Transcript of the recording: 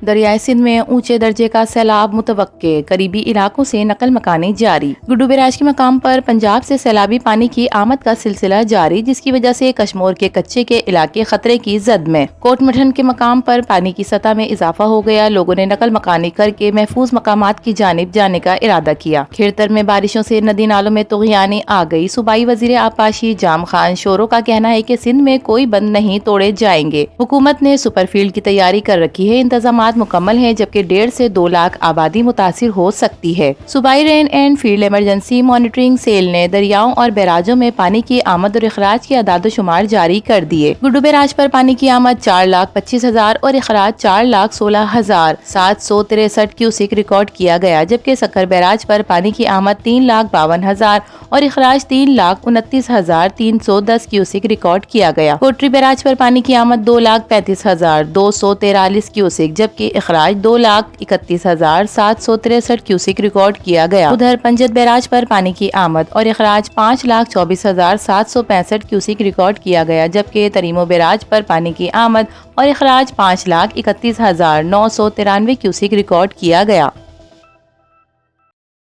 دریائے سندھ میں اونچے درجے کا سیلاب متوقع، قریبی علاقوں سے نقل مکانی جاری۔ گڈو بیراج کے مقام پر پنجاب سے سیلابی پانی کی آمد کا سلسلہ جاری، جس کی وجہ سے کشمور کے کچے کے علاقے خطرے کی زد میں۔ کوٹ مٹھن کے مقام پر پانی کی سطح میں اضافہ ہو گیا، لوگوں نے نقل مکانی کر کے محفوظ مقامات کی جانب جانے کا ارادہ کیا۔ کھیرتر میں بارشوں سے ندی نالوں میں طغیانی آ گئی۔ صوبائی وزیر آبپاشی جام خان شورو کا کہنا ہے کہ سندھ میں کوئی بند نہیں توڑے جائیں گے۔ حکومت نے سپر فیلڈ کی تیاری کر رکھی ہے، انتظامات مکمل ہیں، جبکہ 1.5 سے 2 لاکھ آبادی متاثر ہو سکتی ہے۔ صوبائی rain and field emergency monitoring cell نے دریاؤں اور بیراجوں میں پانی کی آمد اور اخراج کے اعداد و شمار جاری کر دیے۔ گڈو بیراج پر پانی کی آمد 4,25,000 اور اخراج 4,16,763 کیوسک ریکارڈ کیا گیا، جبکہ سکر بیراج پر پانی کی آمد 3,52,000 اور اخراج 3,29,310 کیوسک ریکارڈ کیا گیا۔ کوٹری بیراج پر پانی کی آمد 2,35,243 کیوسک، جبکہ اخراج 2,31,763 کیوسک ریکارڈ کیا گیا۔ ادھر پنجت بیراج پر پانی کی آمد اور اخراج 5,24,765 کیوسک ریکارڈ کیا گیا، جبکہ تریمو بیراج پر پانی کی آمد اور اخراج 5,31,993 کیوسک ریکارڈ کیا گیا۔